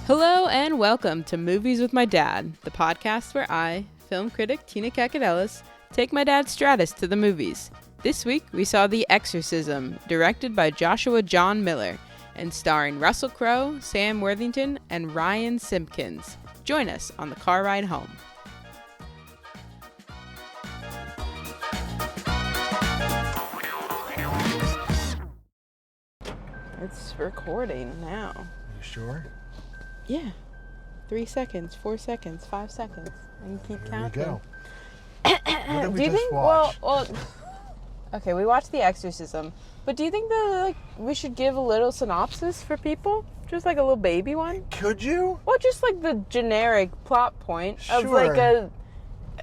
Hello and welcome to Movies with My Dad, the podcast where I, film critic Tina Kakadelis, take my dad Stratus to the movies. This week we saw The Exorcism, directed by Joshua John Miller, and starring Russell Crowe, Sam Worthington, and Ryan Simpkins. Join us on the car ride home. It's recording now. You sure? Yeah. 3 seconds, 4 seconds, 5 seconds. I can keep counting. There we go. What did we Do you just think? watch? Well, okay, we watched The Exorcism, but do you think that we should give a little synopsis for people, just like a little baby one? Could you? Well, just like the generic plot point of Sure. like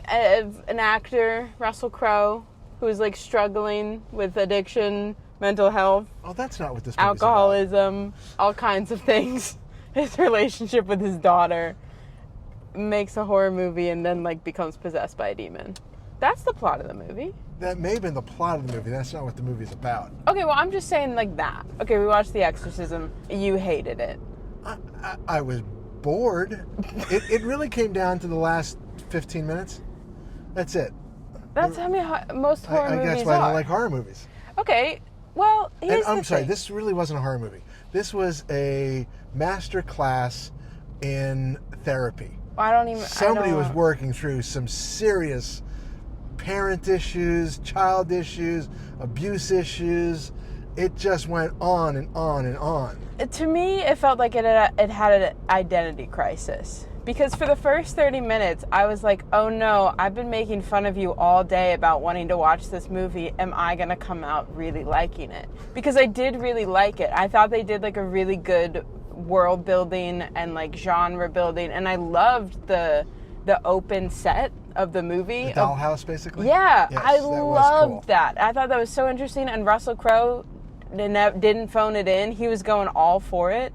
an actor, Russell Crowe, who is like struggling with addiction, mental health, Oh, that's not what this movie's alcoholism, all kinds of things. His relationship with his daughter, makes a horror movie, and then like becomes possessed by a demon. That's the plot of the movie. about. That may have been the plot of the movie. That's not what the movie's about. Okay, well, I'm just saying like that. Okay, we watched The Exorcism. You hated it. I was bored. It really came down to the last 15 minutes. That's it. That's how most horror I movies guess why I are. don't like horror movies. Okay, well, here's I'm the sorry, thing. this really wasn't a horror movie. This was a master class in therapy. Somebody was working through some serious parent issues, child issues, abuse issues. It just went on and on and on. To me, it felt like it had an identity crisis. Because for the first 30 minutes, I was like, oh no, I've been making fun of you all day about wanting to watch this movie. Am I going to come out really liking it? Because I did really like it. I thought they did like a really good world building and like genre building. And I loved the open set of the movie. The dollhouse, basically? Yeah, Yes, I that was loved cool. that. I thought that was so interesting. And Russell Crowe didn't phone it in. He was going all for it.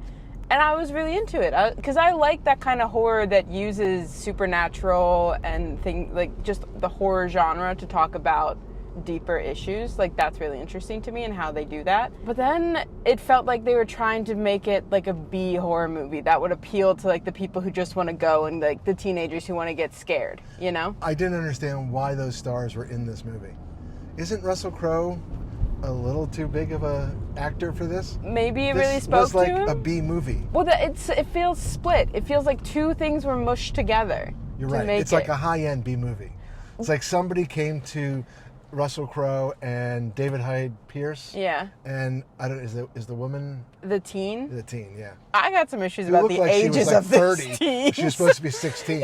And I was really into it because I like that kind of horror that uses supernatural and like just the horror genre to talk about deeper issues. Like that's really interesting to me and how they do that. But then it felt like they were trying to make it like a B horror movie that would appeal to like the people who just want to go and like the teenagers who want to get scared, you know? I didn't understand why those stars were in this movie. Isn't Russell Crowe a little too big of a actor for this? Maybe it This really spoke was like to him. a B movie. Well, it feels split. It feels like two things were mushed together. You're to right. make It's like a high-end B movie. It's like somebody came to Russell Crowe and David Hyde Pierce. Yeah. And I don't. Is the woman The teen? the teen? Yeah. I got some issues It about looked the like she ages was like of 30. this teen. She was supposed to be 16.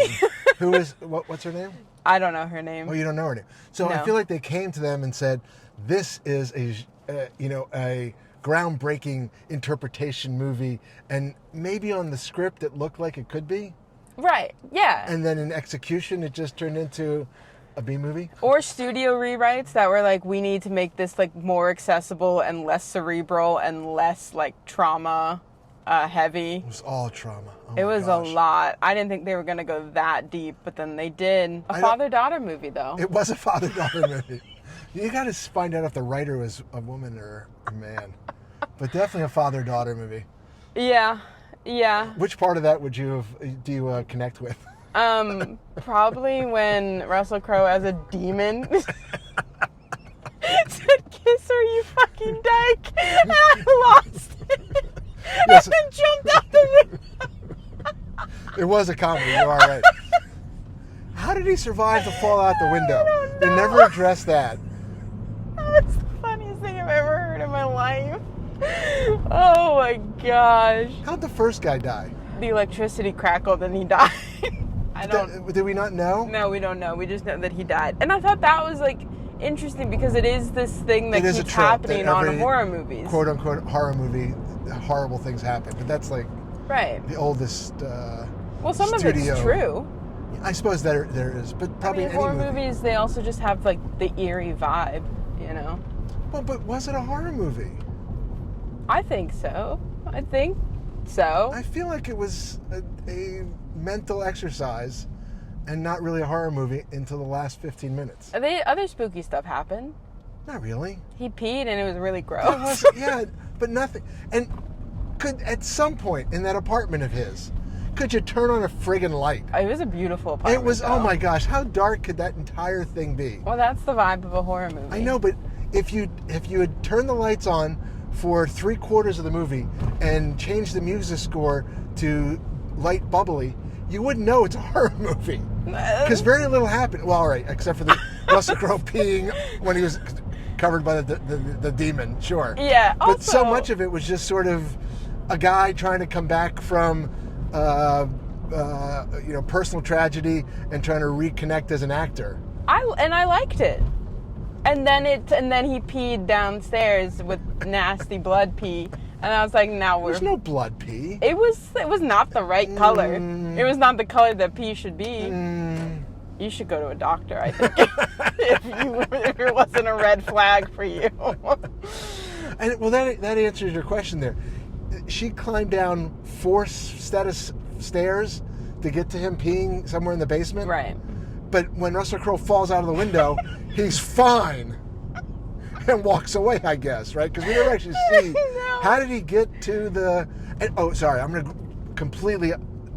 Who is? What's her name? I don't know her name. Oh, you don't know her name. So I No. feel like they came to them and said, "This is a groundbreaking interpretation movie," and maybe on the script it looked like it could be, Right, yeah. and then in execution it just turned into a B movie. Or studio rewrites that were like, we need to make this like more accessible and less cerebral and less like trauma heavy. It was all trauma. Oh It my was gosh. a lot. I didn't think they were going to go that deep, but then they did. A father-daughter movie, though. It was a father-daughter movie. You got to find out if the writer was a woman or a man, but definitely a father-daughter movie. Yeah, yeah. Which part of that do you connect with? Probably when Russell Crowe as a demon said, "Kiss her, you fucking dyke," and I lost it. Yes. And then jumped out the window. It was a comedy. You're all right. How did he survive to fall out the window? I don't They know. never addressed that. That's the funniest thing I've ever heard in my life. Oh my gosh. How'd the first guy die? The electricity crackled and he died. I don't... Did we not know? No, we don't know. We just know that he died. And I thought that was like interesting because it is this thing that It is a keeps trope happening that on every horror movies. "Quote unquote" horror movie, horrible things happen. But that's like Right. the oldest. Well, some studio. of it's true. I suppose there is, but probably I mean, any horror movie. movies, they also just have like the eerie vibe, you know? Well, but was it a horror movie? I think so. I think so. I feel like it was a mental exercise and not really a horror movie until the last 15 minutes. Other spooky stuff happened. Not really. He peed and it was really gross. Yeah, but nothing. And could, at some point in that apartment of his, could you turn on a friggin' light? It was a beautiful apartment. It was, though. oh my gosh, how dark could that entire thing be? Well, that's the vibe of a horror movie. I know, but if you had turned the lights on for 3/4 of the movie and changed the music score to light bubbly, you wouldn't know it's a horror movie. Because very little happened. Well, all right, except for the Russell Crowe peeing when he was covered by the demon, sure. Yeah, also, but so much of it was just sort of a guy trying to come back from personal tragedy and trying to reconnect as an actor. I liked it. And then he peed downstairs with nasty blood pee. And I was like, There's no blood pee. It was not the right color. It was not the color that pee should be. You should go to a doctor, I think, if it wasn't a red flag for you. And well, that answers your question there. She climbed down 4 set of stairs to get to him peeing somewhere in the basement. Right. But when Russell Crowe falls out of the window, he's fine and walks away, I guess, right? Because we never actually see how did he get to the... sorry, I'm going to completely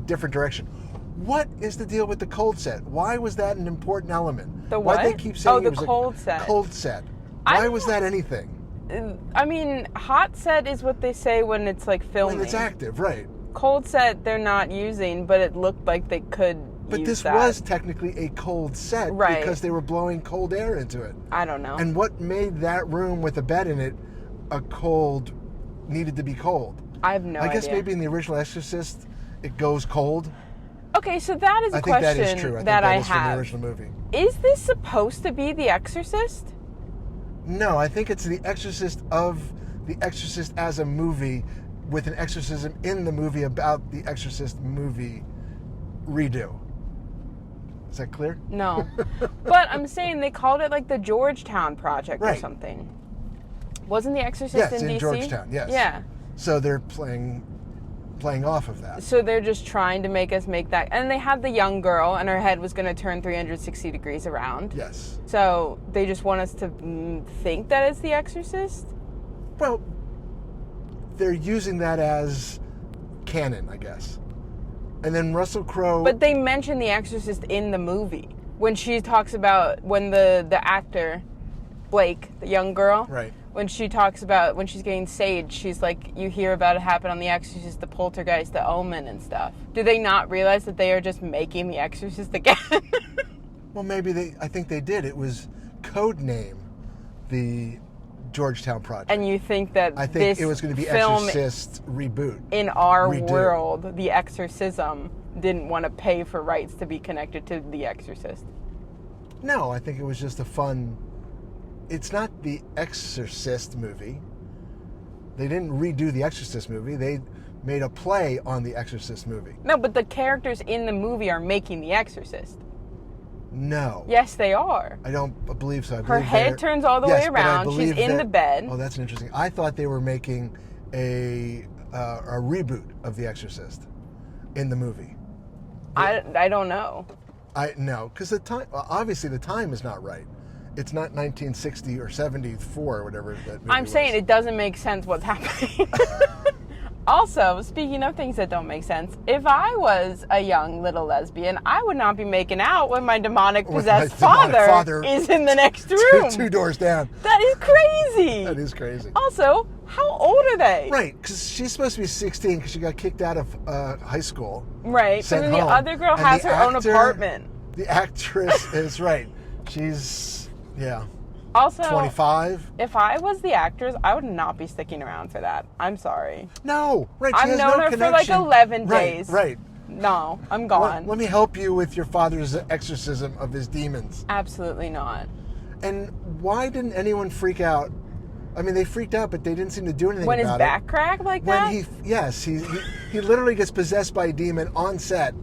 different direction. What is the deal with the cold set? Why was that an important element? The what? Why they keep saying the it was cold set. Cold set. Why was that anything? I mean, hot set is what they say when it's like filming. When it's active, right. Cold set they're not using, but it looked like they could But use this that. was technically a cold set, right, because they were blowing cold air into it. I don't know. And what made that room with a bed in it needed to be cold? I have no idea. I guess maybe in the original Exorcist, it goes cold. Okay, so that is a question that is true. I think that I is have. From the original movie. Is this supposed to be The Exorcist? No, I think it's The Exorcist of The Exorcist as a movie with an exorcism in the movie about the Exorcist movie redo. Is that clear? No. But I'm saying they called it like the Georgetown Project or right. something. Wasn't The Exorcist in DC? Georgetown, yes. Yeah. So they're playing off of that. So they're just trying to make us make that. And they had the young girl, and her head was going to turn 360 degrees around. Yes. So they just want us to think that it's The Exorcist? Well, they're using that as canon, I guess. And then Russell Crowe... But they mention The Exorcist in the movie. When she talks about, when the actor, Blake, the young girl... Right. When she talks about, when she's getting sage, she's like, you hear about it happen on The Exorcist, the Poltergeist, the Omen and stuff. Do they not realize that they are just making The Exorcist again? Well, maybe I think they did. It was code name, the Georgetown Project. And you think that I think this it was going to be film Exorcist reboot. In our redo. world, The Exorcism didn't want to pay for rights to be connected to The Exorcist. No, I think it was just a fun... It's not the Exorcist movie. They didn't redo the Exorcist movie. They made a play on the Exorcist movie. No, but the characters in the movie are making The Exorcist. No. Yes, they are. I don't believe so. Her head turns all the way around. She's in the bed. Oh, that's interesting. I thought they were making a reboot of The Exorcist in the movie. I don't know. No, because the time, obviously the time is not right. It's not 1960 or 74 or whatever that movie I'm saying was. it doesn't make sense what's happening. Also, speaking of things that don't make sense, if I was a young little lesbian, I would not be making out when my demonic possessed father is in the next room. Two doors down. That is crazy. That is crazy. Also, how old are they? Right, because she's supposed to be 16 because she got kicked out of high school. Right, so then the other girl has her own apartment. The actress is right. She's... Yeah. Also, 25. If I was the actress, I would not be sticking around for that. I'm sorry. No, right. I've known her for like 11 days. Right. No, I'm gone. Let me help you with your father's exorcism of his demons. Absolutely not. And why didn't anyone freak out? I mean, they freaked out, but they didn't seem to do anything about it. When his back cracked like that? He literally gets possessed by a demon on set,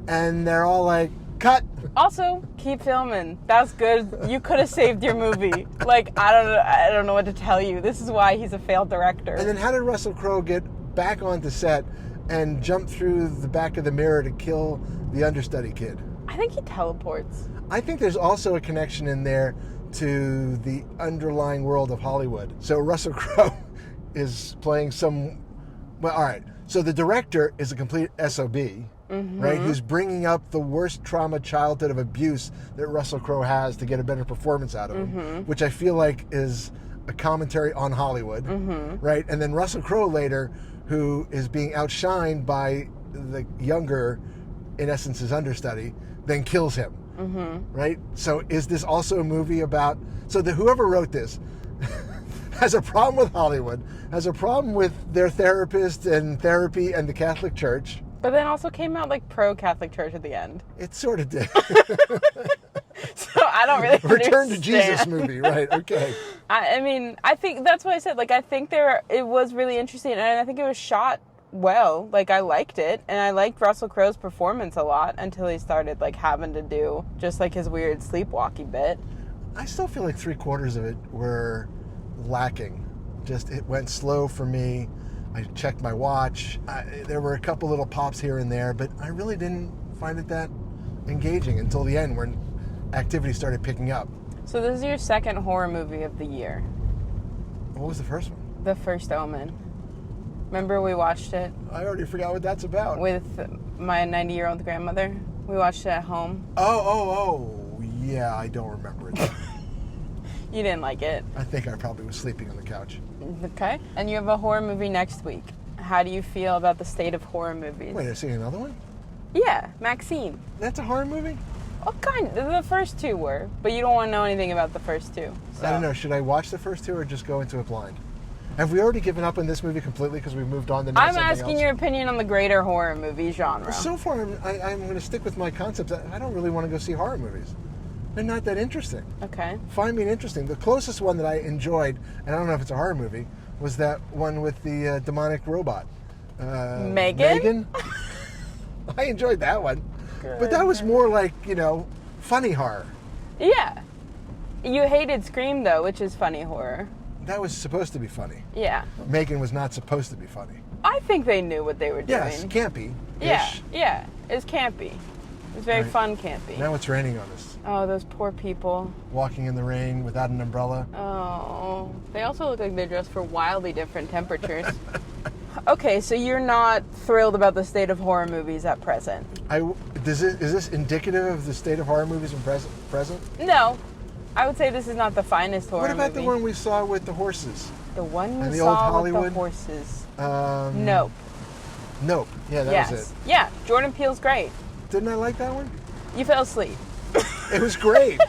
and they're all like, cut. Also, keep filming. That's good. You could have saved your movie. Like, I don't know what to tell you. This is why he's a failed director. And then how did Russell Crowe get back onto set and jump through the back of the mirror to kill the understudy kid? I think he teleports. I think there's also a connection in there to the underlying world of Hollywood. So Russell Crowe is playing well, all right. So the director is a complete SOB, right? Who's bringing up the worst trauma childhood of abuse that Russell Crowe has to get a better performance out of him, which I feel like is a commentary on Hollywood, right? And then Russell Crowe later, who is being outshined by the younger, in essence, his understudy, then kills him, right? So is this also a movie about... So whoever wrote this has a problem with Hollywood, has a problem with their therapist and therapy and the Catholic Church. But then also came out like pro-Catholic Church at the end. It sort of did. So I don't really Return to Jesus movie, right? Okay. I mean, I think that's what I said. Like, I think it was really interesting, and I think it was shot well. Like, I liked it, and I liked Russell Crowe's performance a lot until he started like having to do just like his weird sleepwalking bit. I still feel like 3/4 of it were lacking. Just it went slow for me. I checked my watch. There were a couple little pops here and there, but I really didn't find it that engaging until the end when activity started picking up. So this is your second horror movie of the year. What was the first one? The First Omen. Remember we watched it? I already forgot what that's about. With my 90-year-old grandmother. We watched it at home. Oh. Yeah, I don't remember it. You didn't like it. I think I probably was sleeping on the couch. Okay. And you have a horror movie next week. How do you feel about the state of horror movies? Wait, I see another one? Yeah, Maxine. That's a horror movie? Well, the first two were, but you don't want to know anything about the first two. So. I don't know. Should I watch the first two or just go into it blind? Have we already given up on this movie completely because we moved on to I'm asking your opinion on the greater horror movie genre. So far, I'm going to stick with my concept. I don't really want to go see horror movies. They're not that interesting. Okay. Find me interesting. The closest one that I enjoyed, and I don't know if it's a horror movie, was that one with the demonic robot. Megan? I enjoyed that one. Good. But that was more like, funny horror. Yeah. You hated Scream, though, which is funny horror. That was supposed to be funny. Yeah. Megan was not supposed to be funny. I think they knew what they were doing. Yes, campy. Yeah. It's campy. It's very fun campy. Now it's raining on us. Oh, those poor people. Walking in the rain without an umbrella. Oh. They also look like they're dressed for wildly different temperatures. Okay, so you're not thrilled about the state of horror movies at present? Is this indicative of the state of horror movies in present? No. I would say this is not the finest horror movie. What about the one we saw with the horses? The one we the saw old Hollywood? with the horses. Nope. Nope. Yeah, that was it. Yeah, Jordan Peele's great. Didn't I like that one? You fell asleep. It was great.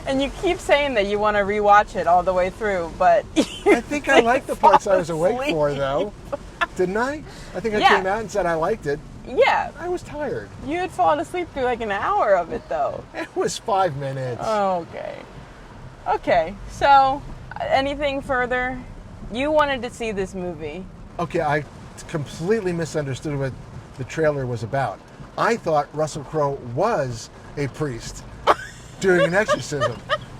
And you keep saying that you want to rewatch it all the way through, but I think I liked the parts I was awake for, though. Didn't I? I think I came out and said I liked it. Yeah. I was tired. You had fallen asleep through like an hour of it, though. It was 5 minutes. Okay. So, anything further? You wanted to see this movie. Okay, I completely misunderstood what the trailer was about. I thought Russell Crowe was a priest doing an exorcism,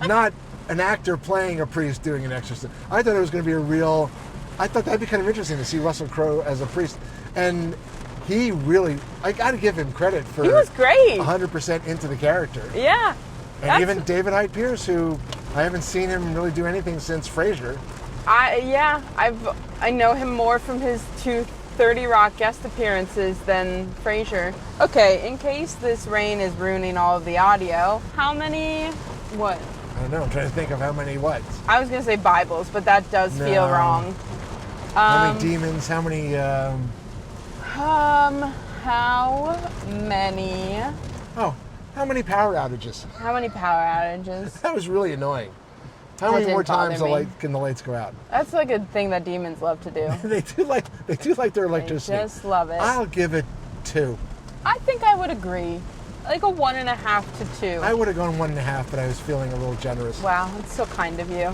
not an actor playing a priest doing an exorcism. I thought it was going to be I thought that'd be kind of interesting to see Russell Crowe as a priest. And he really, I got to give him credit for... He was great. 100% into the character. Yeah. And even David Hyde Pierce, who I haven't seen him really do anything since Frasier. I know him more from his 30 Rock guest appearances than Frasier. Okay, in case this rain is ruining all of the audio, how many, what? I don't know, I'm trying to think of how many what. I was going to say Bibles, but that does feel wrong. How many demons, how many... How many... Oh, how many power outages? How many power outages? That was really annoying. How many more times can the lights go out? That's like a thing that demons love to do. They do like their electricity. They just love it. I'll give it 2. I think I would agree. Like a 1.5 to 2. I would have gone 1.5, but I was feeling a little generous. Wow, that's so kind of you.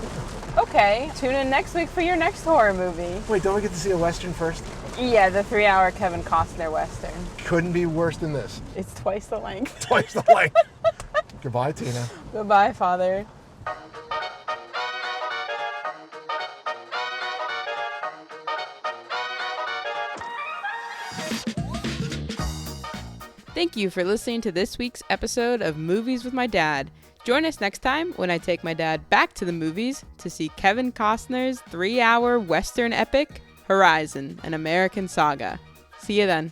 Okay, tune in next week for your next horror movie. Wait, don't we get to see a Western first? Yeah, the 3-hour Kevin Costner Western. Couldn't be worse than this. It's twice the length. Twice the length. Goodbye, Tina. Goodbye, Father. Thank you for listening to this week's episode of Movies with My Dad. Join us next time when I take my dad back to the movies to see Kevin Costner's 3-hour Western epic, Horizon, an American Saga. See you then.